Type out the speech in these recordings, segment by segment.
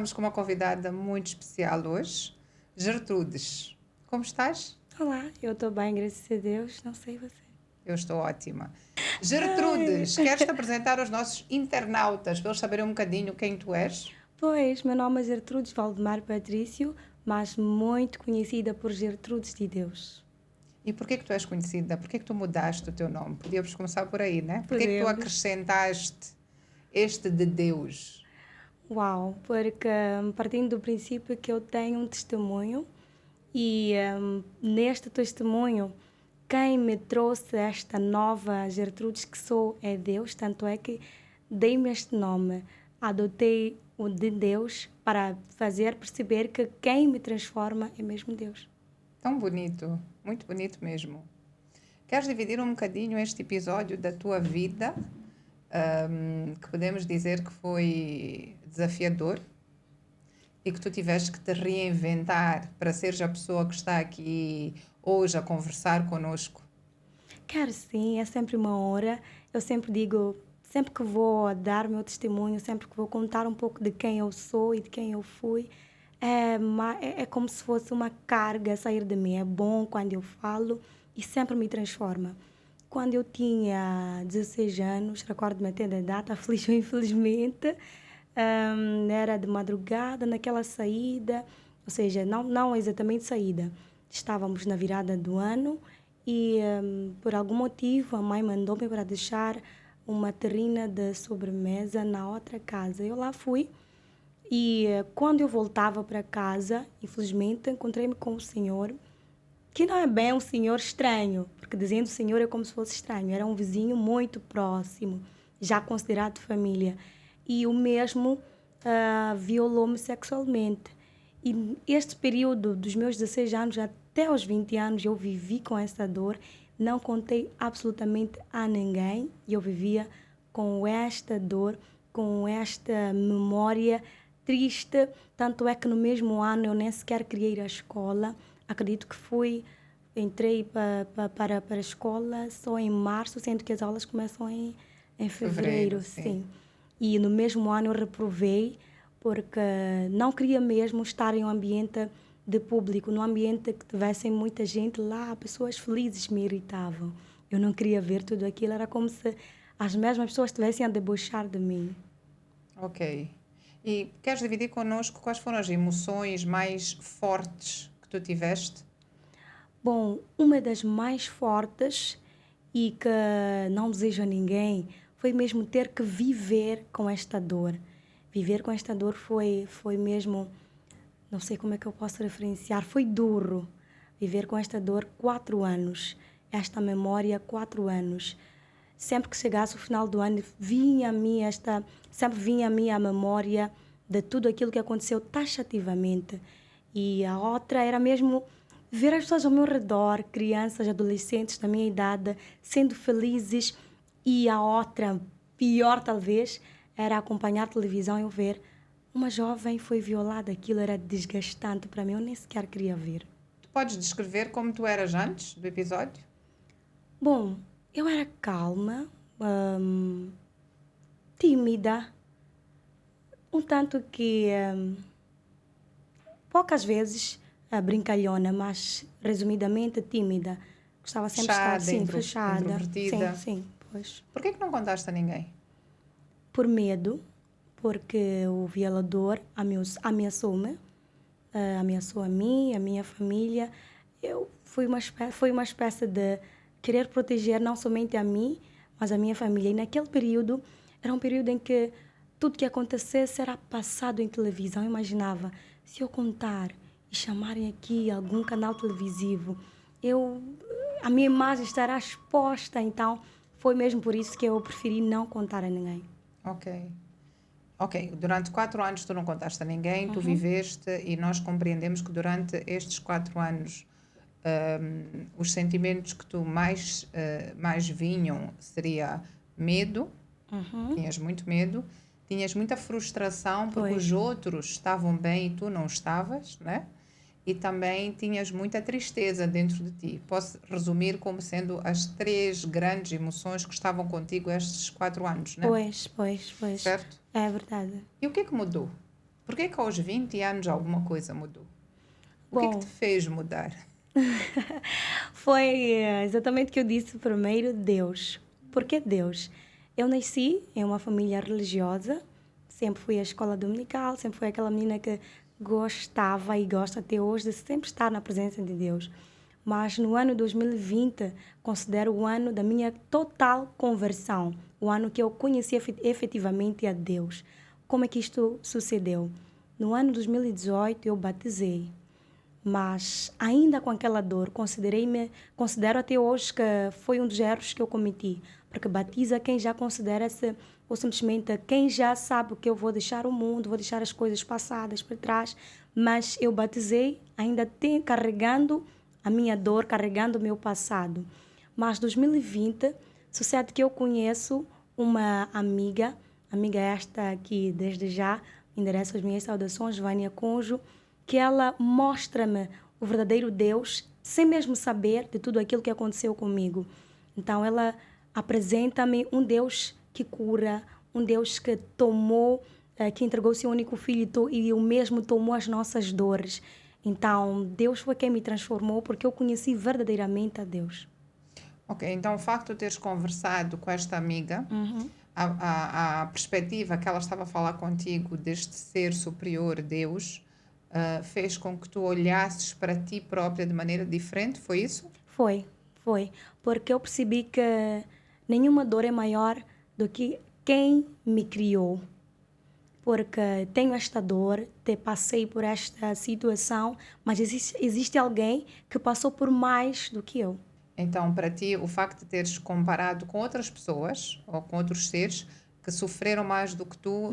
estamos com uma convidada muito especial hoje, Gertrudes. Como estás? Olá, eu estou bem, graças a Deus. Não sei você. Eu estou ótima. Ai. Gertrudes, queres-te apresentar aos nossos internautas, para eles saberem um bocadinho quem tu és? Pois, meu nome é Gertrudes Valdemar Patrício, mas muito conhecida por Gertrudes de Deus. E porquê que tu és conhecida? Porquê que tu mudaste o teu nome? Podíamos começar por aí, né? Porquê que tu Podemos. acrescentaste este de Deus? Uau, porque partindo do princípio que eu tenho um testemunho e neste testemunho quem me trouxe esta nova Gertrudes que sou é Deus, tanto é que dei-me este nome, adotei o de Deus para fazer perceber que quem me transforma é mesmo Deus. Tão bonito, muito bonito mesmo. Queres dividir um bocadinho este episódio da tua vida, que podemos dizer que foi desafiador e que tu tiveste que te reinventar para seres a pessoa que está aqui hoje a conversar connosco? Quero sim, é sempre uma honra. Eu sempre digo, sempre que vou dar meu testemunho, sempre que vou contar um pouco de quem eu sou e de quem eu fui, é como se fosse uma carga sair de mim. É bom quando eu falo e sempre me transforma. Quando eu tinha 16 anos, recordo-me até da data, feliz ou infelizmente, era de madrugada naquela saída, ou seja, não exatamente saída. Estávamos na virada do ano e, por algum motivo, a mãe mandou-me para deixar uma terrina de sobremesa na outra casa. Eu lá fui e, quando eu voltava para casa, infelizmente, encontrei-me com um senhor que não é bem um senhor estranho, porque dizendo senhor é como se fosse estranho. Era um vizinho muito próximo, já considerado família. E o mesmo violou-me sexualmente. E este período dos meus 16 anos até aos 20 anos eu vivi com essa dor, não contei absolutamente a ninguém e eu vivia com esta dor, com esta memória triste. Tanto é que no mesmo ano eu nem sequer queria ir à escola. Acredito que entrei para a escola só em março, sendo que as aulas começam em fevereiro, sim. E no mesmo ano eu reprovei, porque não queria mesmo estar em um ambiente de público, num ambiente que tivesse muita gente lá, pessoas felizes me irritavam. Eu não queria ver tudo aquilo, era como se as mesmas pessoas estivessem a debochar de mim. Ok. E queres dividir connosco quais foram as emoções mais fortes que tu tiveste? Bom, uma das mais fortes e que não desejo a ninguém foi mesmo ter que viver com esta dor. Viver com esta dor foi mesmo, não sei como é que eu posso referenciar, foi duro. Viver com esta dor 4 anos, esta memória 4 anos. Sempre que chegasse o final do ano, sempre vinha a mim a memória de tudo aquilo que aconteceu taxativamente. E a outra era mesmo ver as pessoas ao meu redor, crianças, adolescentes da minha idade, sendo felizes. E a outra, pior talvez, era acompanhar televisão e eu ver uma jovem foi violada. Aquilo era desgastante para mim, eu nem sequer queria ver. Tu podes descrever como tu eras antes do episódio? Bom, eu era calma, tímida, um tanto que poucas vezes brincalhona, mas resumidamente tímida. Gostava sempre de estar, sim, fechada. Introvertida. Sim, pois. Porquê que não contaste a ninguém? Por medo, porque o violador ameaçou-me, ameaçou a mim, a minha família. Foi uma espécie de querer proteger não somente a mim, mas a minha família. E naquele período, era um período em que tudo que acontecesse era passado em televisão. Eu imaginava, se eu contar e chamarem aqui algum canal televisivo, a minha imagem estará exposta. Então, foi mesmo por isso que eu preferi não contar a ninguém. Ok, durante 4 anos tu não contaste a ninguém, tu viveste e nós compreendemos que durante estes 4 anos os sentimentos que tu mais vinham seria medo, tinhas muito medo, tinhas muita frustração porque os outros estavam bem e tu não estavas, né? E também tinhas muita tristeza dentro de ti. Posso resumir como sendo as 3 grandes emoções que estavam contigo estes 4 anos, né? Pois. Certo? É verdade. E o que é que mudou? Por que aos 20 anos alguma coisa mudou? O que é que Bom, te fez mudar? foi exatamente o que eu disse primeiro, Deus. Por que Deus? Eu nasci em uma família religiosa, sempre fui à escola dominical, sempre fui aquela menina que gostava e gosta até hoje de sempre estar na presença de Deus. Mas no ano 2020, considero o ano da minha total conversão, o ano que eu conheci efetivamente a Deus. Como é que isto sucedeu? No ano 2018, eu batizei. Mas ainda com aquela dor, considero até hoje que foi um dos erros que eu cometi, porque batiza quem já considera-se, ou simplesmente quem já sabe que eu vou deixar o mundo, vou deixar as coisas passadas para trás, mas eu batizei ainda carregando a minha dor, carregando o meu passado. Mas 2020, sucede que eu conheço uma amiga esta que desde já endereço as minhas saudações, Vânia Conjo, que ela mostra-me o verdadeiro Deus, sem mesmo saber de tudo aquilo que aconteceu comigo. Então, ela apresenta-me um Deus que cura, um Deus que tomou, que entregou seu único filho e o mesmo tomou as nossas dores. Então, Deus foi quem me transformou, porque eu conheci verdadeiramente a Deus. Ok, então o facto de teres conversado com esta amiga, a perspectiva que ela estava a falar contigo deste ser superior, Deus, fez com que tu olhasses para ti própria de maneira diferente, foi isso? Foi. Porque eu percebi que nenhuma dor é maior do que quem me criou. Porque tenho esta dor, passei por esta situação, mas existe alguém que passou por mais do que eu. Então, para ti, o facto de teres comparado com outras pessoas ou com outros seres que sofreram mais do que tu,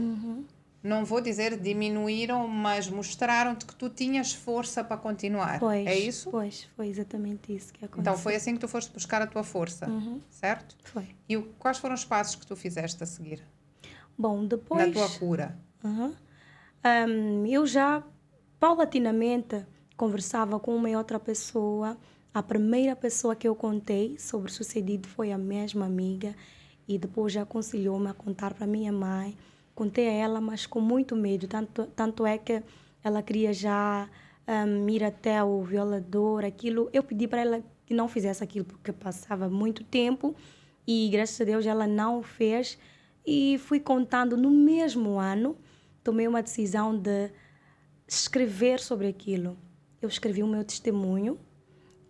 não vou dizer diminuíram, mas mostraram-te que tu tinhas força para continuar. É isso? Pois, foi exatamente isso que aconteceu. Então, foi assim que tu foste buscar a tua força, certo? Foi. E quais foram os passos que tu fizeste a seguir Bom, na depois... tua cura? Eu já, paulatinamente, conversava com uma e outra pessoa. A primeira pessoa que eu contei sobre o sucedido foi a mesma amiga e depois já aconselhou-me a contar para minha mãe. Contei a ela, mas com muito medo, tanto é que ela queria já ir até o violador, aquilo. Eu pedi para ela que não fizesse aquilo porque passava muito tempo e, graças a Deus, ela não o fez. E fui contando no mesmo ano, tomei uma decisão de escrever sobre aquilo. Eu escrevi o meu testemunho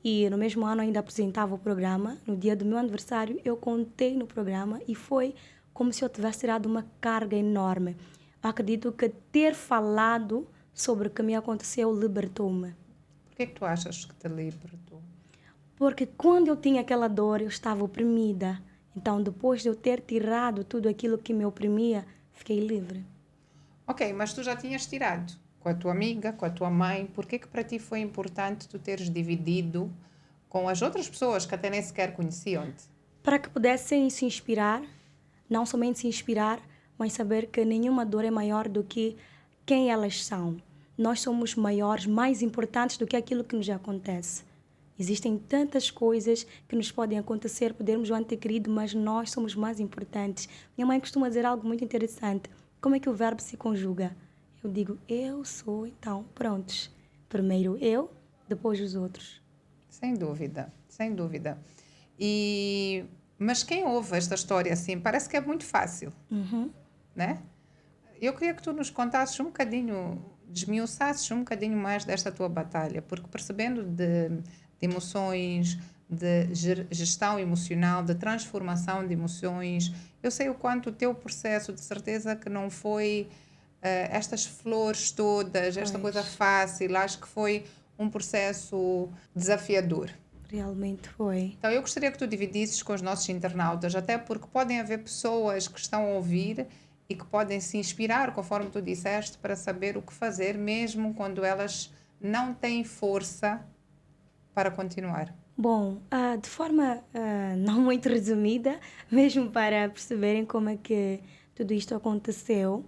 e no mesmo ano ainda apresentava o programa. No dia do meu aniversário, eu contei no programa e foi como se eu tivesse tirado uma carga enorme. Eu acredito que ter falado sobre o que me aconteceu libertou-me. Por que tu achas que te libertou? Porque quando eu tinha aquela dor, eu estava oprimida. Então, depois de eu ter tirado tudo aquilo que me oprimia, fiquei livre. Ok, mas tu já tinhas tirado com a tua amiga, com a tua mãe. Por que para ti foi importante tu teres dividido com as outras pessoas que até nem sequer conheciam-te? Para que pudessem se inspirar, não somente se inspirar, mas saber que nenhuma dor é maior do que quem elas são. Nós somos maiores, mais importantes do que aquilo que nos acontece. Existem tantas coisas que nos podem acontecer, podemos o ter querido, mas nós somos mais importantes. Minha mãe costuma dizer algo muito interessante. Como é que o verbo se conjuga? Eu digo, eu sou, então, prontos. Primeiro eu, depois os outros. Sem dúvida, sem dúvida. Mas quem ouve esta história assim, parece que é muito fácil, né? Eu queria que tu nos contasses um bocadinho, desmiuçasses um bocadinho mais desta tua batalha, porque percebendo de emoções, de gestão emocional, de transformação de emoções, eu sei o quanto o teu processo, de certeza que não foi estas flores todas, esta coisa fácil, acho que foi um processo desafiador. Realmente foi. Então, eu gostaria que tu dividisses com os nossos internautas, até porque podem haver pessoas que estão a ouvir e que podem se inspirar, conforme tu disseste, para saber o que fazer, mesmo quando elas não têm força para continuar. Bom, de forma não muito resumida, mesmo para perceberem como é que tudo isto aconteceu,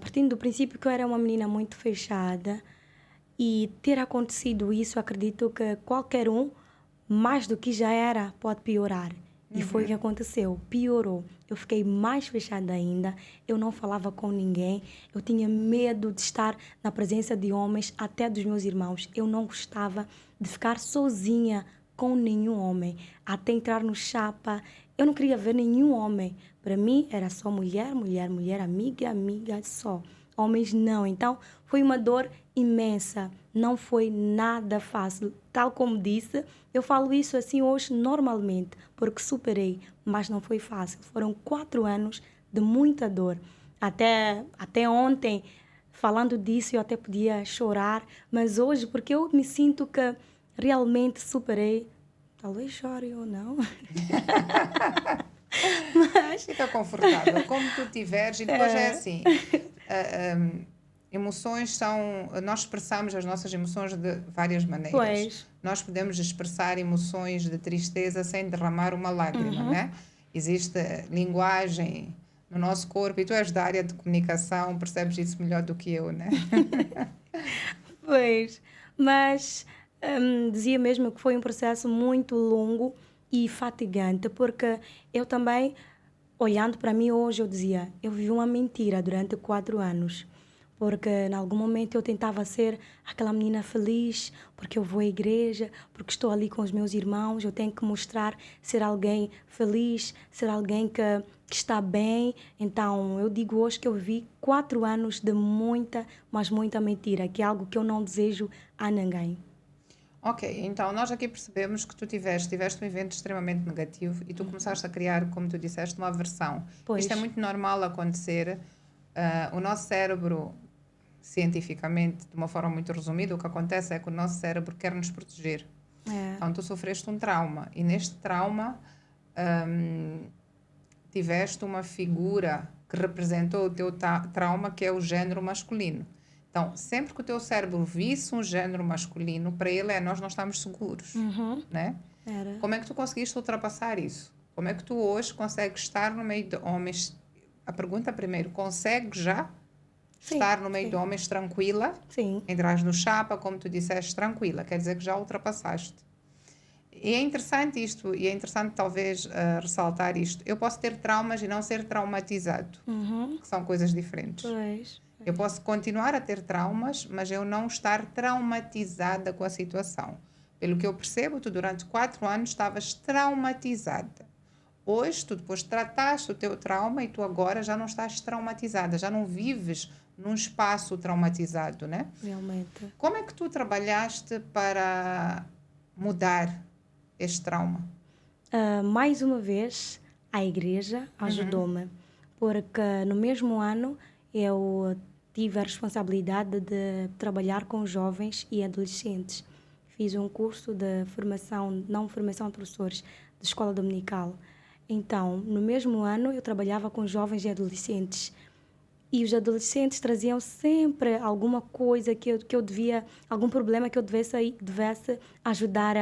partindo do princípio que eu era uma menina muito fechada e ter acontecido isso, acredito que qualquer um, mais do que já era, pode piorar. E foi o que aconteceu. Piorou. Eu fiquei mais fechada ainda. Eu não falava com ninguém. Eu tinha medo de estar na presença de homens, até dos meus irmãos. Eu não gostava de ficar sozinha com nenhum homem. Até entrar no chapa, eu não queria ver nenhum homem. Para mim, era só mulher, mulher, mulher, amiga, amiga, só. Homens não. Então, foi uma dor imensa. Não foi nada fácil. Tal como disse, eu falo isso assim hoje normalmente, porque superei, mas não foi fácil. Foram 4 anos de muita dor. Até ontem, falando disso, eu até podia chorar, mas hoje, porque eu me sinto que realmente superei, talvez chore ou não. Mas Fica confortável, como tu tiveres, e depois é assim. Emoções são... Nós expressamos as nossas emoções de várias maneiras. Pois. Nós podemos expressar emoções de tristeza sem derramar uma lágrima, né? Existe linguagem no nosso corpo, e tu és da área de comunicação, percebes isso melhor do que eu, né? Pois, mas dizia mesmo que foi um processo muito longo e fatigante, porque eu também, olhando para mim hoje, eu dizia, eu vivi uma mentira durante 4 anos. Porque em algum momento eu tentava ser aquela menina feliz, porque eu vou à igreja, porque estou ali com os meus irmãos, eu tenho que mostrar ser alguém feliz, ser alguém que está bem. Então, eu digo hoje que eu vivi 4 anos de muita, mas muita mentira, que é algo que eu não desejo a ninguém. Ok, então nós aqui percebemos que tu tiveste um evento extremamente negativo e tu começaste a criar, como tu disseste, uma aversão. Pois. Isto é muito normal acontecer. O nosso cérebro, cientificamente, de uma forma muito resumida, o que acontece é que o nosso cérebro quer nos proteger. É. Então, tu sofreste um trauma e neste trauma tiveste uma figura que representou o teu trauma, que é o género masculino. Então, sempre que o teu cérebro visse um género masculino, para ele nós não estamos seguros, né? Era. Como é que tu conseguiste ultrapassar isso? Como é que tu hoje consegues estar no meio de homens? A pergunta primeiro, consegues já estar no meio de homens tranquila? Sim. Entras no chapa, como tu disseste, tranquila. Quer dizer que já ultrapassaste. E é interessante isto, e é interessante talvez ressaltar isto. Eu posso ter traumas e não ser traumatizado, que são coisas diferentes. Pois. Eu posso continuar a ter traumas, mas eu não estar traumatizada com a situação. Pelo que eu percebo, tu durante 4 anos estavas traumatizada. Hoje, tu depois trataste o teu trauma e tu agora já não estás traumatizada, já não vives num espaço traumatizado, né? Realmente. Como é que tu trabalhaste para mudar este trauma? Mais uma vez, a igreja ajudou-me, porque no mesmo ano eu tive a responsabilidade de trabalhar com jovens e adolescentes. Fiz um curso de formação, não formação de professores, de escola dominical. Então, no mesmo ano, eu trabalhava com jovens e adolescentes. E os adolescentes traziam sempre alguma coisa que eu devia, algum problema que eu devesse ajudar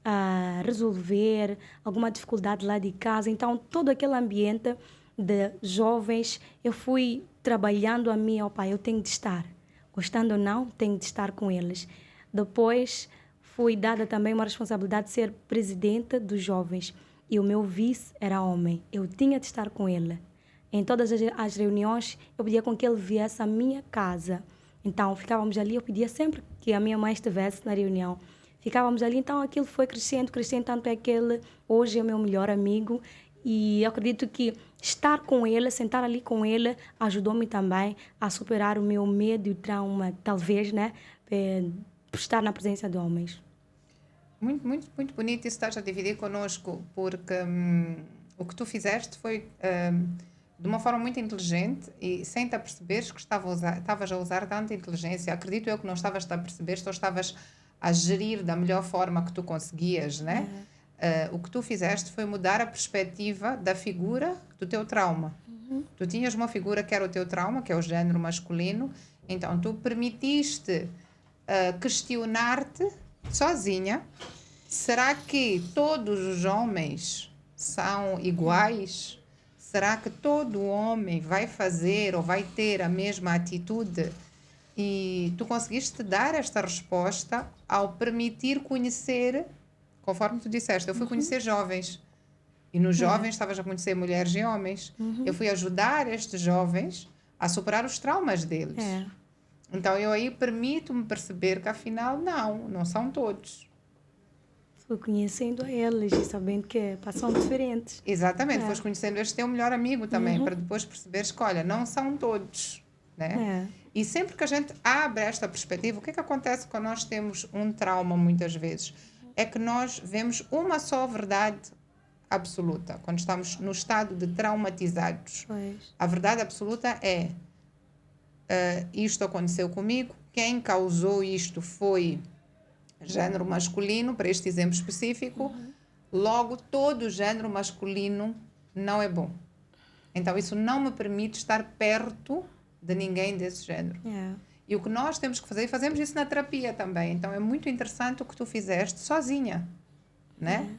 a resolver, alguma dificuldade lá de casa. Então, todo aquele ambiente de jovens, eu fui trabalhando a mim, eu tenho de estar. Gostando ou não, tenho de estar com eles. Depois, fui dada também uma responsabilidade de ser presidente dos jovens. E o meu vice era homem. Eu tinha de estar com ele. Em todas as reuniões, eu pedia com que ele viesse à minha casa. Então, ficávamos ali, eu pedia sempre que a minha mãe estivesse na reunião. Ficávamos ali, então aquilo foi crescendo, tanto é que ele hoje é meu melhor amigo. E eu acredito que estar com ele, sentar ali com ele, ajudou-me também a superar o meu medo e o trauma, talvez, né? Por estar na presença de homens. Muito, muito, muito bonito isso estás a dividir connosco, porque o que tu fizeste foi de uma forma muito inteligente e sem te aperceberes que estavas a usar tanta inteligência. Acredito eu que não estavas a perceber, só estavas a gerir da melhor forma que tu conseguias, né? O que tu fizeste foi mudar a perspectiva da figura do teu trauma. Tu tinhas uma figura que era o teu trauma, que é o género masculino, então tu permitiste questionar-te sozinha. Será que todos os homens são iguais? Será que todo homem vai fazer ou vai ter a mesma atitude? E tu conseguiste dar esta resposta ao permitir conhecer, conforme tu disseste, eu fui conhecer jovens. E nos jovens estavas a conhecer mulheres e homens. Eu fui ajudar estes jovens a superar os traumas deles. É. Então eu aí permito-me perceber que afinal não são todos. Fui conhecendo a eles e sabendo que são diferentes. Exatamente, foste conhecendo este teu melhor amigo também, para depois perceberes que, olha, não são todos, né? E sempre que a gente abre esta perspectiva, o que é que acontece quando nós temos um trauma muitas vezes? É que nós vemos uma só verdade absoluta, quando estamos no estado de traumatizados. Pois. A verdade absoluta é, isto aconteceu comigo, quem causou isto foi género masculino, para este exemplo específico, logo todo género masculino não é bom. Então isso não me permite estar perto de ninguém desse género. E o que nós temos que fazer, e fazemos isso na terapia também, então é muito interessante o que tu fizeste sozinha, né?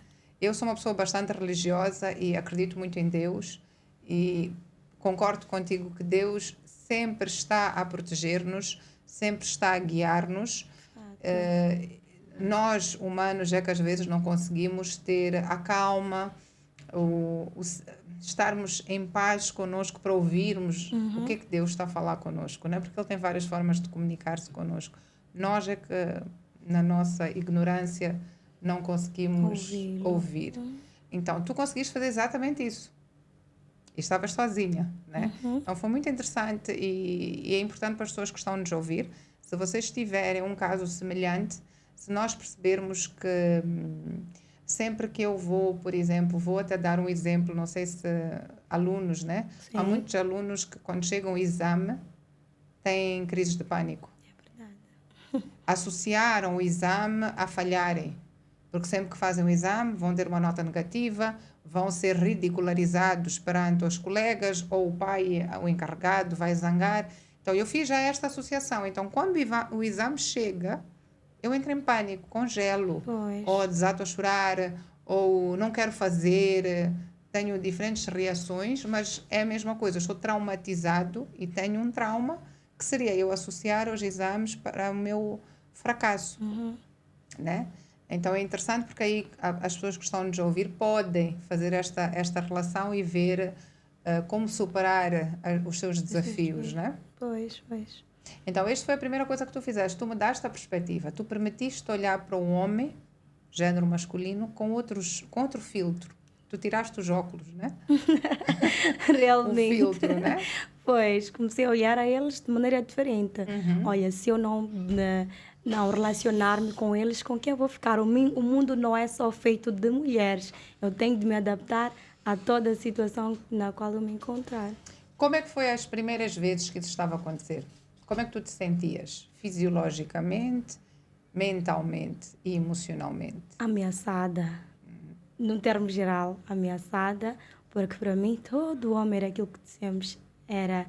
Eu sou uma pessoa bastante religiosa e acredito muito em Deus e concordo contigo que Deus sempre está a proteger-nos, sempre está a guiar-nos. Nós, humanos, é que às vezes não conseguimos ter a calma, estarmos em paz connosco para ouvirmos o que é que Deus está a falar connosco, né? Porque Ele tem várias formas de comunicar-se connosco. Nós é que, na nossa ignorância, não conseguimos ouvir. Então, tu conseguiste fazer exatamente isso. E estavas sozinha, né? Então, foi muito interessante e é importante para as pessoas que estão a nos ouvir. Se vocês tiverem um caso semelhante, se nós percebermos que sempre que eu vou, por exemplo, vou até dar um exemplo, não sei se alunos, né? Sim. Há muitos alunos que quando chegam ao exame têm crises de pânico. É verdade. Associaram o exame a falharem. Porque sempre que fazem o exame vão ter uma nota negativa, vão ser ridicularizados perante os colegas ou o pai, o encarregado, vai zangar. Então, eu fiz já esta associação. Então, quando o exame chega, eu entro em pânico, congelo, ou desato a chorar, ou não quero fazer, tenho diferentes reações, mas é a mesma coisa, eu estou traumatizado e tenho um trauma que seria eu associar os exames para o meu fracasso, né? Então é interessante porque aí as pessoas que estão a nos ouvir podem fazer esta relação e ver como superar os seus desafios, né? Pois. Então, esta foi a primeira coisa que tu fizeste. Tu mudaste a perspectiva. Tu permitiste olhar para um homem, género masculino, com outro filtro. Tu tiraste os óculos, né? Realmente. O filtro, né? Pois, comecei a olhar a eles de maneira diferente. Olha, se eu não relacionar-me com eles, com quem eu vou ficar? O mundo não é só feito de mulheres. Eu tenho de me adaptar a toda a situação na qual eu me encontrar. Como é que foi as primeiras vezes que isso estava a acontecer? Como é que tu te sentias? Fisiologicamente, mentalmente e emocionalmente? Ameaçada. Num termo geral, ameaçada, porque para mim todo homem era aquilo que dissemos, era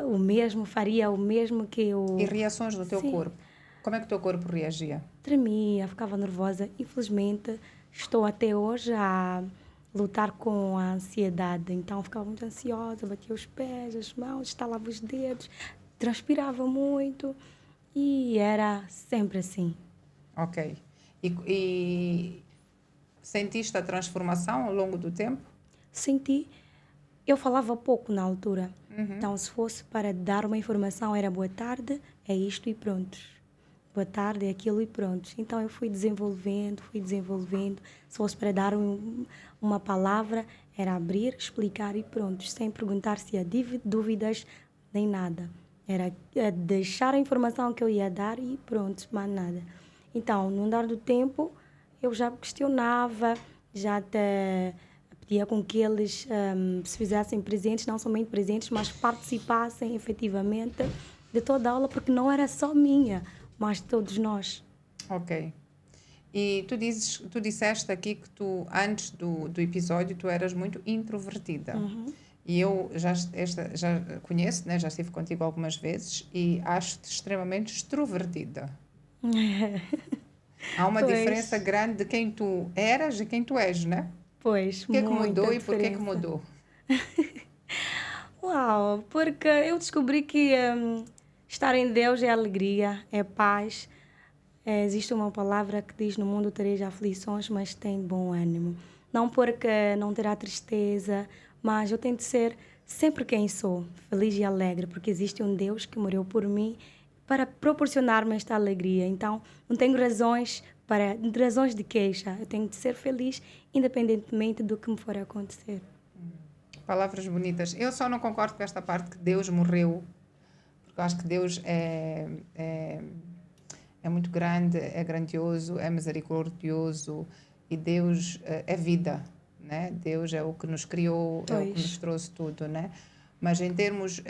o mesmo, faria o mesmo que eu... E reações do teu corpo? Como é que o teu corpo reagia? Tremia, ficava nervosa. Infelizmente, estou até hoje a lutar com a ansiedade. Então, ficava muito ansiosa, batia os pés, as mãos, estalava os dedos, transpirava muito e era sempre assim. Ok. E sentiste a transformação ao longo do tempo? Senti. Eu falava pouco na altura. Então, se fosse para dar uma informação, era boa tarde, é isto e pronto. Boa tarde, é aquilo e pronto. Então, eu fui desenvolvendo. Se fosse para dar uma palavra, era abrir, explicar e pronto. Sem perguntar se há dúvidas, nem nada. Era deixar a informação que eu ia dar e pronto, mais nada. Então, no andar do tempo, eu já questionava, já até pedia com que eles se fizessem presentes, não somente presentes, mas participassem efetivamente de toda a aula, porque não era só minha, mas de todos nós. Ok. E tu disseste aqui que tu, antes do episódio, tu eras muito introvertida. E eu já conheço, né? Já estive contigo algumas vezes e acho-te extremamente extrovertida. Há uma diferença grande de quem tu eras e quem tu és, né? Pois, o que é que mudou diferença. E por que é que mudou? Uau, porque eu descobri que estar em Deus é alegria, é paz. Existe uma palavra que diz: no mundo tereis aflições, mas tem bom ânimo. Não porque não terá tristeza, mas eu tento ser sempre quem sou, feliz e alegre, porque existe um Deus que morreu por mim para proporcionar-me esta alegria. Então, não tenho razões de queixa. Eu tenho de ser feliz, independentemente do que me for acontecer. Palavras bonitas. Eu só não concordo com esta parte que Deus morreu, porque eu acho que Deus é muito grande, é grandioso, é misericordioso e Deus é vida, né? Deus é o que nos criou, é o que nos trouxe tudo, né? Mas em termos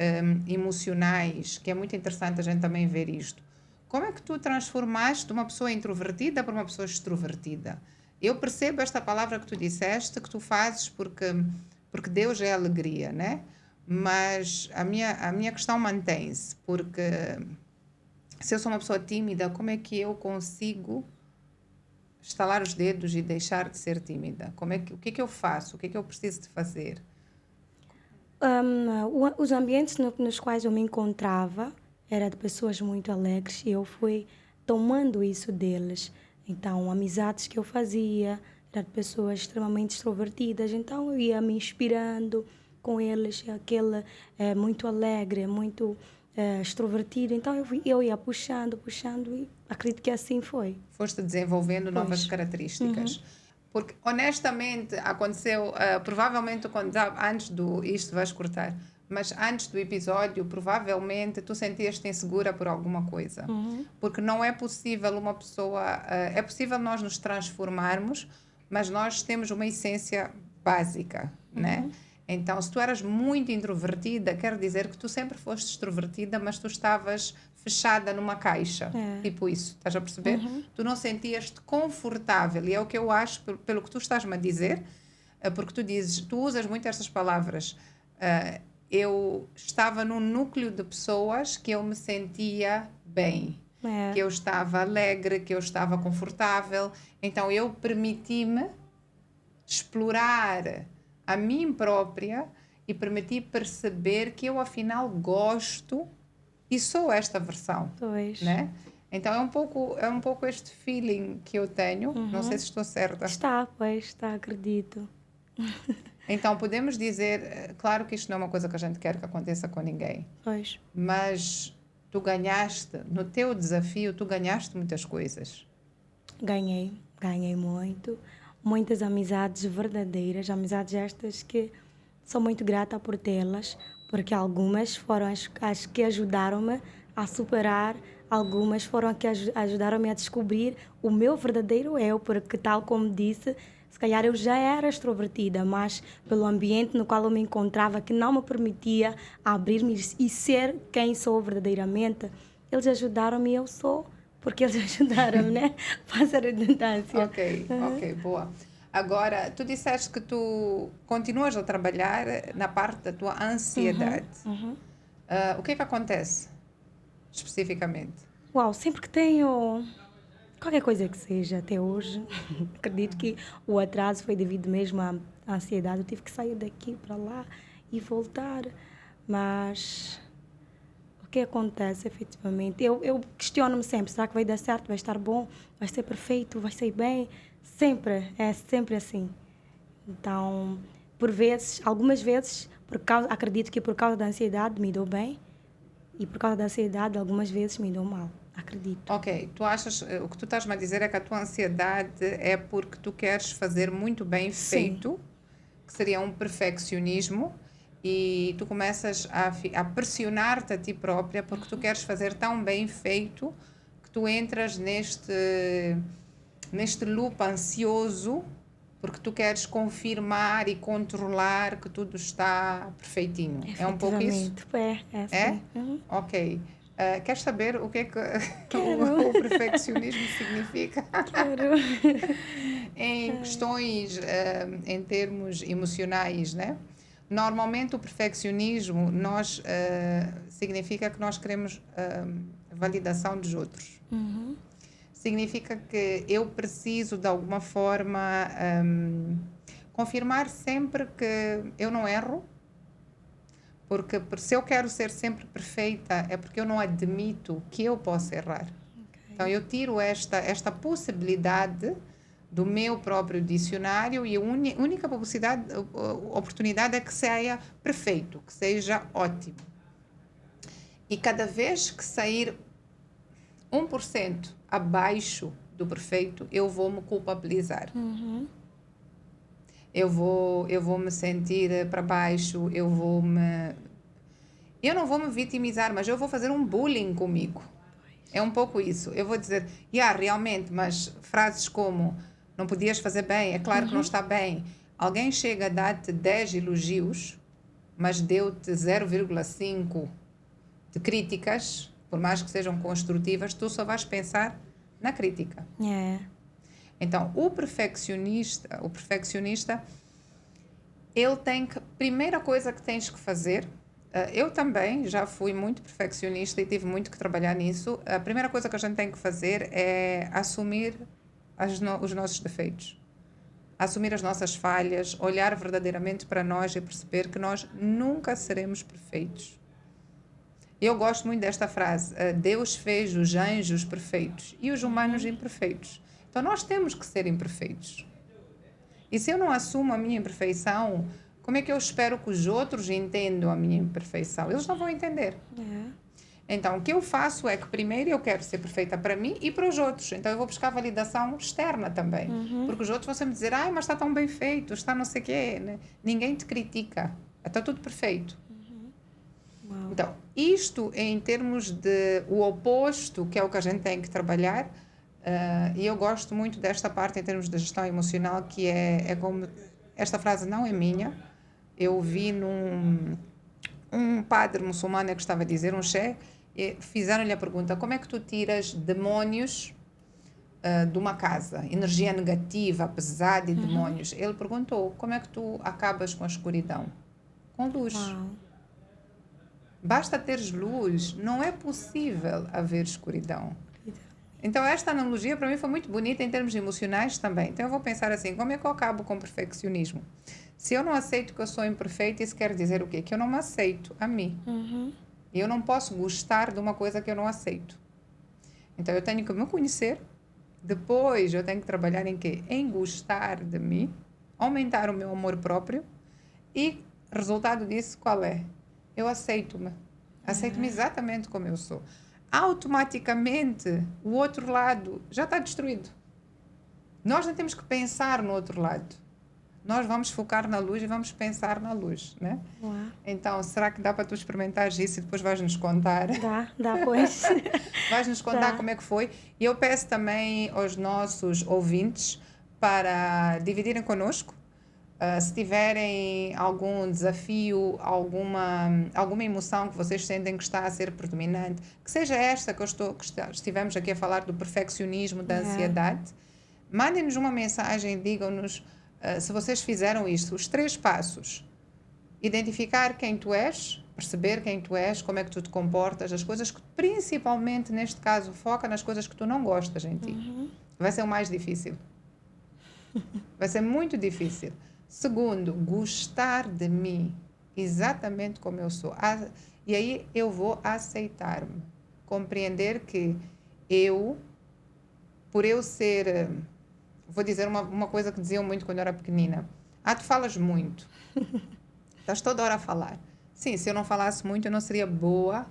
emocionais, que é muito interessante a gente também ver isto, como é que tu transformaste uma pessoa introvertida para uma pessoa extrovertida? Eu percebo esta palavra que tu disseste, que tu fazes porque Deus é alegria, né? Mas a minha questão mantém-se, porque se eu sou uma pessoa tímida, como é que eu consigo estalar os dedos e deixar de ser tímida? O que é que eu faço? O que é que eu preciso de fazer? Os ambientes nos quais eu me encontrava era de pessoas muito alegres e eu fui tomando isso deles. Então, amizades que eu fazia eram de pessoas extremamente extrovertidas, então eu ia me inspirando com eles, aquele muito alegre, muito extrovertido. Então, eu ia puxando e acredito que assim foi. Foste desenvolvendo novas características. Porque, honestamente, aconteceu, provavelmente, antes do... Isto vais cortar. Mas antes do episódio, provavelmente, tu sentias-te insegura por alguma coisa. Porque não é possível uma pessoa... é possível nós nos transformarmos, mas nós temos uma essência básica, né? Então, se tu eras muito introvertida, quer dizer que tu sempre foste extrovertida, mas tu estavas fechada numa caixa. Tipo isso, estás a perceber? Tu não sentias-te confortável. E é o que eu acho, pelo que tu estás-me a dizer, porque tu usas muito estas palavras. Eu estava num núcleo de pessoas que eu me sentia bem. Que eu estava alegre, que eu estava confortável. Então, eu permiti-me explorar a mim própria e permiti perceber que eu, afinal, gosto e sou esta versão. Né? Então, é um pouco este feeling que eu tenho. Não sei se estou certa. Está, acredito. Então, podemos dizer... Claro que isto não é uma coisa que a gente quer que aconteça com ninguém. Mas tu ganhaste, no teu desafio, tu ganhaste muitas coisas. Ganhei muito. Muitas amizades verdadeiras, amizades estas que sou muito grata por tê-las, porque algumas foram as que ajudaram-me a superar, algumas foram as que ajudaram-me a descobrir o meu verdadeiro eu, porque, tal como disse, se calhar eu já era extrovertida, mas pelo ambiente no qual eu me encontrava, que não me permitia abrir-me e ser quem sou verdadeiramente, eles ajudaram-me e eu sou... Porque eles ajudaram, né? Passa a redundância. Ok, boa. Agora, tu disseste que tu continuas a trabalhar na parte da tua ansiedade. O que é que acontece, especificamente? Sempre que tenho qualquer coisa que seja, até hoje, acredito que o atraso foi devido mesmo à ansiedade. Eu tive que sair daqui para lá e voltar, mas... O que acontece, efetivamente? Eu questiono-me sempre, será que vai dar certo? Vai estar bom? Vai ser perfeito? Vai ser bem? É sempre assim. Então, algumas vezes, acredito que por causa da ansiedade me dou bem e por causa da ansiedade, algumas vezes me dou mal. Acredito. Ok, tu achas, o que tu estás-me a dizer é que a tua ansiedade é porque tu queres fazer muito bem feito, que seria um perfeccionismo, e tu começas a pressionar-te a ti própria porque tu queres fazer tão bem feito que tu entras neste loop ansioso porque tu queres confirmar e controlar que tudo está perfeitinho. É um pouco isso? É? Ok. Queres saber o que é que o perfeccionismo significa? Quero. Em questões, em termos emocionais, né? Normalmente o perfeccionismo significa que nós queremos validação dos outros. Significa que eu preciso de alguma forma confirmar sempre que eu não erro, porque se eu quero ser sempre perfeita é porque eu não admito que eu possa errar. Então eu tiro esta possibilidade do meu próprio dicionário e a única oportunidade é que seja perfeito, que seja ótimo. E cada vez que sair 1% abaixo do perfeito, eu vou me culpabilizar. Eu vou me sentir para baixo, eu não vou me vitimizar, mas eu vou fazer um bullying comigo. É um pouco isso. Eu vou dizer, realmente, mas frases como não podias fazer bem, é claro que não está bem. Alguém chega a dar-te 10 elogios, mas deu-te 0,5 de críticas, por mais que sejam construtivas, tu só vais pensar na crítica. Então, o perfeccionista, ele tem que... Primeira coisa que tens que fazer... eu também já fui muito perfeccionista e tive muito que trabalhar nisso. A primeira coisa que a gente tem que fazer é assumir os nossos defeitos. Assumir as nossas falhas, olhar verdadeiramente para nós e perceber que nós nunca seremos perfeitos. Eu gosto muito desta frase. Deus fez os anjos perfeitos e os humanos imperfeitos. Então, nós temos que ser imperfeitos. E se eu não assumo a minha imperfeição, como é que eu espero que os outros entendam a minha imperfeição? Eles não vão entender. Então, o que eu faço é que primeiro eu quero ser perfeita para mim e para os outros. Então, eu vou buscar validação externa também. Porque os outros vão sempre dizer, mas está tão bem feito, está não sei o quê. Né? Ninguém te critica. Está tudo perfeito. Então, isto em termos de o oposto, que é o que a gente tem que trabalhar, e eu gosto muito desta parte em termos de gestão emocional, que é como... Esta frase não é minha. Eu vi um padre muçulmano que estava a dizer, um sheikh, e fizeram-lhe a pergunta, como é que tu tiras demónios de uma casa? Energia negativa, pesada e demónios. Ele perguntou, como é que tu acabas com a escuridão? Com luz. Basta teres luz, não é possível haver escuridão. Então, esta analogia para mim foi muito bonita em termos emocionais também. Então, eu vou pensar assim, como é que eu acabo com o perfeccionismo? Se eu não aceito que eu sou imperfeita, isso quer dizer o quê? Que eu não me aceito a mim. E eu não posso gostar de uma coisa que eu não aceito. Então, eu tenho que me conhecer. Depois, eu tenho que trabalhar em quê? Em gostar de mim, aumentar o meu amor próprio. E, resultado disso, qual é? Eu aceito-me. Aceito-me exatamente como eu sou. Automaticamente, o outro lado já está destruído. Nós não temos que pensar no outro lado. Nós vamos focar na luz e vamos pensar na luz, né? Então, será que dá para tu experimentar isso e depois vais-nos contar? Dá pois. Vais-nos contar como é que foi. E eu peço também aos nossos ouvintes para dividirem connosco. Se tiverem algum desafio, alguma emoção que vocês sentem que está a ser predominante, que seja esta que estivemos aqui a falar do perfeccionismo, da ansiedade, mandem-nos uma mensagem, digam-nos se vocês fizeram isto, os 3 passos. Identificar quem tu és, perceber quem tu és, como é que tu te comportas, as coisas que, principalmente neste caso, foca nas coisas que tu não gostas em ti. Vai ser o mais difícil. Vai ser muito difícil. Segundo, gostar de mim exatamente como eu sou. E aí eu vou aceitar-me. Compreender que por eu ser... Vou dizer uma coisa que diziam muito quando eu era pequenina. Tu falas muito. Estás toda hora a falar. Sim, se eu não falasse muito, eu não seria boa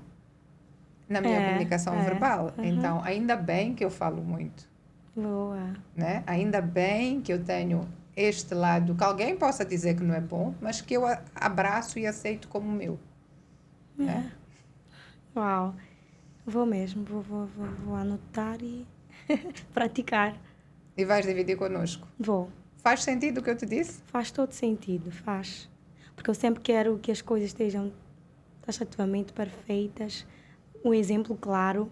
na minha comunicação verbal. Então, ainda bem que eu falo muito. Boa. Né? Ainda bem que eu tenho este lado, que alguém possa dizer que não é bom, mas que eu abraço e aceito como meu. Né? Uau. Vou mesmo. Vou anotar e praticar. E vais dividir connosco? Vou. Faz sentido o que eu te disse? Faz todo sentido, faz. Porque eu sempre quero que as coisas estejam taxativamente perfeitas. Um exemplo claro,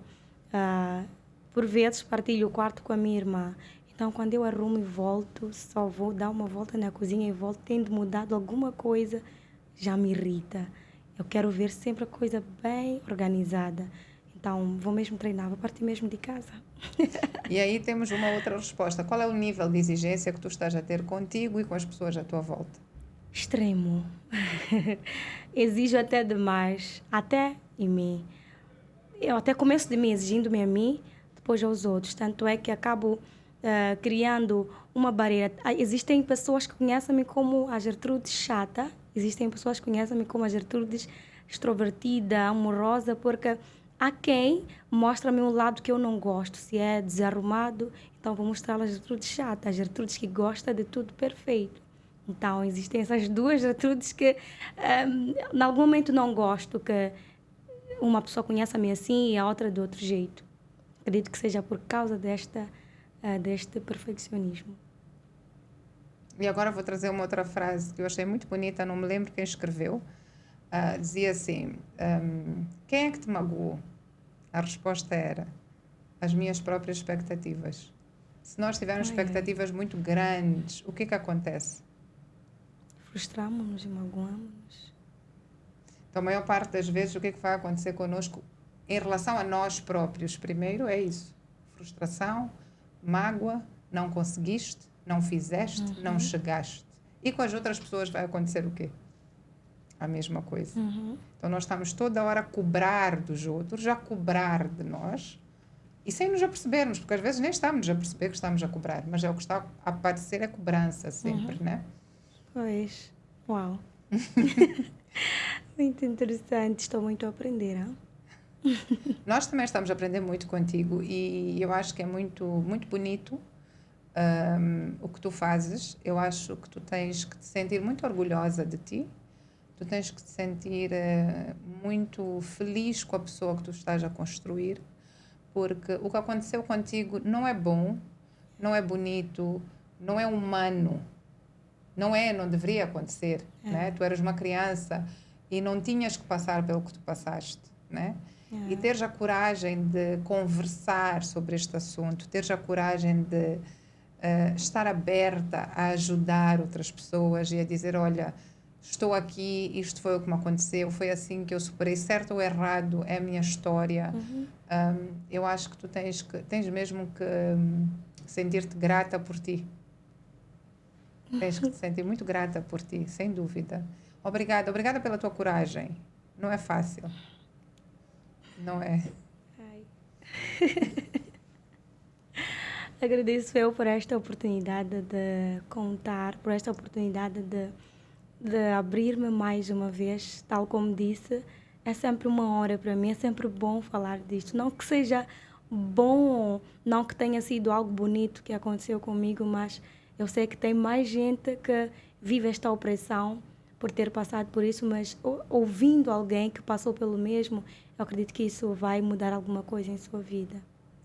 por vezes partilho o quarto com a minha irmã. Então, quando eu arrumo e volto, só vou dar uma volta na cozinha e volto, tendo mudado alguma coisa, já me irrita. Eu quero ver sempre a coisa bem organizada. Então, vou mesmo treinar, vou partir mesmo de casa. E aí temos uma outra resposta. Qual é o nível de exigência que tu estás a ter contigo e com as pessoas à tua volta? Extremo. Exijo até demais, até em mim. Eu até começo de mim exigindo-me a mim, depois aos outros. Tanto é que acabo criando uma barreira. Existem pessoas que conhecem-me como a Gertrudes chata, existem pessoas que conhecem-me como a Gertrudes extrovertida, amorosa, porque há quem mostra-me um lado que eu não gosto. Se é desarrumado, então vou mostrar a Gertrudes chata, a Gertrudes que gosta de tudo perfeito. Então, existem essas duas Gertrudes que, em algum momento, não gosto, que uma pessoa conhece-me assim e a outra de outro jeito. Acredito que seja por causa deste perfeccionismo. E agora vou trazer uma outra frase que eu achei muito bonita, não me lembro quem escreveu. Dizia assim, quem é que te magoou? A resposta era, as minhas próprias expectativas. Se nós tivermos expectativas muito grandes, o que é que acontece? Frustramos-nos e magoamos-nos. Então, a maior parte das vezes, o que é que vai acontecer connosco em relação a nós próprios? Primeiro é isso, frustração, mágoa, não conseguiste, não fizeste, não chegaste. E com as outras pessoas vai acontecer o quê? A mesma coisa. Então, nós estamos toda hora a cobrar dos outros, a cobrar de nós, e sem nos apercebermos, porque às vezes nem estamos a perceber que estamos a cobrar, mas é o que está a aparecer é cobrança sempre, né? Pois, uau. Muito interessante, estou muito a aprender, hein? Nós também estamos a aprender muito contigo e eu acho que é muito, muito bonito o que tu fazes. Eu acho que tu tens que te sentir muito orgulhosa de ti, tu tens que te sentir muito feliz com a pessoa que tu estás a construir, porque o que aconteceu contigo não é bom, não é bonito, não é humano, não deveria acontecer, né? Tu eras uma criança e não tinhas que passar pelo que tu passaste, né? E teres a coragem de conversar sobre este assunto, teres a coragem de estar aberta a ajudar outras pessoas e a dizer, olha, estou aqui, isto foi o que me aconteceu, foi assim que eu superei, certo ou errado, é a minha história. Eu acho que tu tens mesmo que sentir-te grata por ti. Tens que te sentir muito grata por ti, sem dúvida. Obrigada pela tua coragem. Não é fácil. Não é. Agradeço eu por esta oportunidade de contar, por esta oportunidade de abrir-me mais uma vez, tal como disse. É sempre uma hora para mim, é sempre bom falar disto. Não que seja bom, não que tenha sido algo bonito que aconteceu comigo, mas eu sei que tem mais gente que vive esta opressão por ter passado por isso, mas ouvindo alguém que passou pelo mesmo, eu acredito que isso vai mudar alguma coisa em sua vida.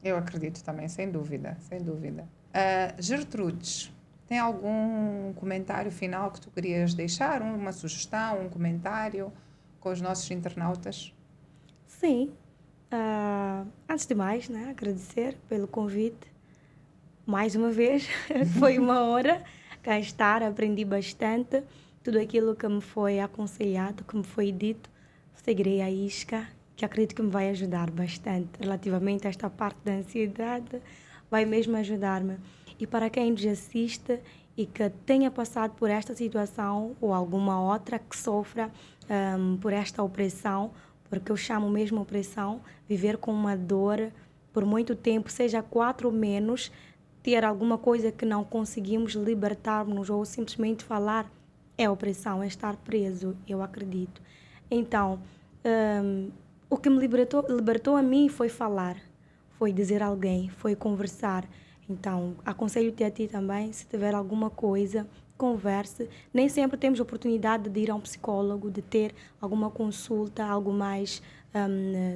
Eu acredito também, sem dúvida, sem dúvida. Gertrudes, tem algum comentário final que tu querias deixar? Uma sugestão, um comentário com os nossos internautas? Sim. Antes de mais, né, agradecer pelo convite. Mais uma vez, foi uma hora cá estar, aprendi bastante. Tudo aquilo que me foi aconselhado, que me foi dito, seguirei a isca, que acredito que me vai ajudar bastante relativamente a esta parte da ansiedade, vai mesmo ajudar-me. E para quem nos assiste e que tenha passado por esta situação ou alguma outra que sofra por esta opressão, porque eu chamo mesmo opressão, viver com uma dor por muito tempo, seja 4 ou menos, ter alguma coisa que não conseguimos libertar-nos ou simplesmente falar, é opressão, é estar preso, eu acredito. Então, o que me libertou a mim foi falar, foi dizer a alguém, foi conversar. Então, aconselho-te a ti também, se tiver alguma coisa, converse. Nem sempre temos oportunidade de ir a um psicólogo, de ter alguma consulta, algo mais,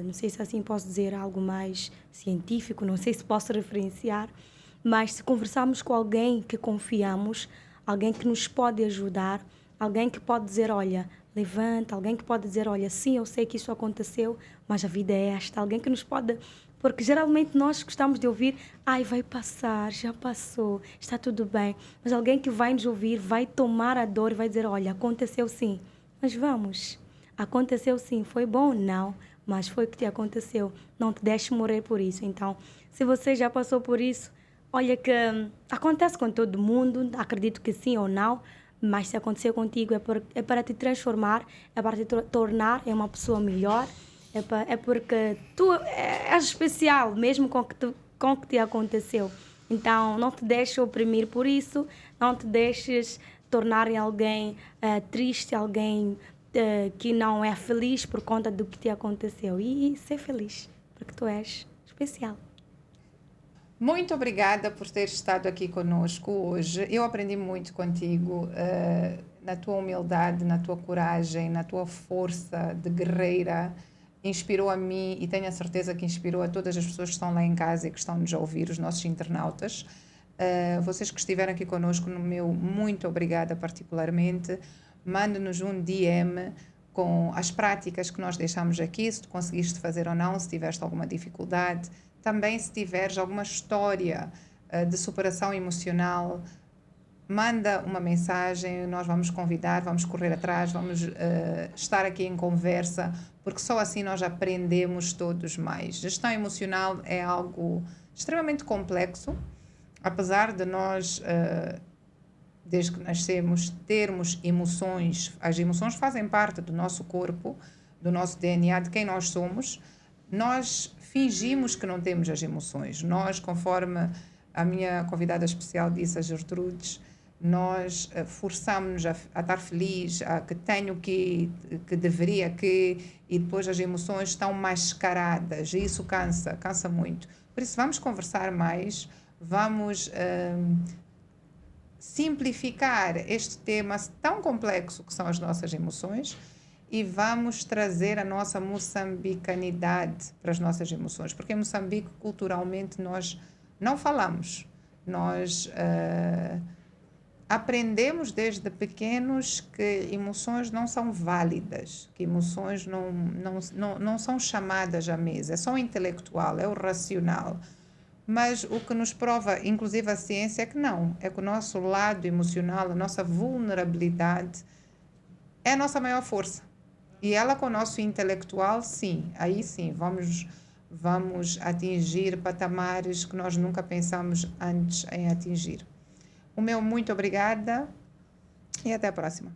não sei se assim posso dizer, algo mais científico, não sei se posso referenciar, mas se conversarmos com alguém que confiamos, alguém que nos pode ajudar, alguém que pode dizer, olha, levanta, alguém que pode dizer, olha, sim, eu sei que isso aconteceu, mas a vida é esta, alguém que nos pode... Porque geralmente nós gostamos de ouvir, ai, vai passar, já passou, está tudo bem. Mas alguém que vai nos ouvir, vai tomar a dor e vai dizer, olha, aconteceu sim, mas vamos, aconteceu sim, foi bom? Não, mas foi o que te aconteceu, não te deixes morrer por isso. Então, se você já passou por isso, olha que acontece com todo mundo, acredito que sim ou não, mas se aconteceu contigo é para te transformar, é para te tornar uma pessoa melhor, é porque tu és especial, mesmo com o que te aconteceu. Então, não te deixes oprimir por isso, não te deixes tornar em alguém triste, alguém que não é feliz por conta do que te aconteceu. E ser feliz, porque tu és especial. Muito obrigada por ter estado aqui conosco hoje. Eu aprendi muito contigo, na tua humildade, na tua coragem, na tua força de guerreira. Inspirou a mim e tenho a certeza que inspirou a todas as pessoas que estão lá em casa e que estão nos a ouvir, os nossos internautas. Vocês que estiveram aqui conosco, no meu muito obrigada particularmente. Mande-nos um DM com as práticas que nós deixamos aqui, se tu conseguiste fazer ou não, se tiveste alguma dificuldade. Também, se tiveres alguma história de superação emocional, manda uma mensagem, nós vamos convidar, vamos correr atrás, vamos estar aqui em conversa, porque só assim nós aprendemos todos mais. Gestão emocional é algo extremamente complexo, apesar de nós, desde que nascemos, termos emoções. As emoções fazem parte do nosso corpo, do nosso DNA, de quem nós somos. Nós fingimos que não temos as emoções. Nós, conforme a minha convidada especial disse, a Gertrudes, nós forçamos-nos a estar feliz, a que tenho que deveria que, e depois as emoções estão mascaradas, e isso cansa muito. Por isso, vamos conversar mais, vamos simplificar este tema tão complexo que são as nossas emoções, e vamos trazer a nossa moçambicanidade para as nossas emoções, porque em Moçambique, culturalmente, nós não falamos. Nós aprendemos desde pequenos que emoções não são válidas, que emoções não são chamadas à mesa, é só o intelectual, é o racional. Mas o que nos prova, inclusive a ciência, é que não, é que o nosso lado emocional, a nossa vulnerabilidade é a nossa maior força. E ela com o nosso intelectual, sim, aí sim, vamos atingir patamares que nós nunca pensamos antes em atingir. O meu muito obrigada e até a próxima.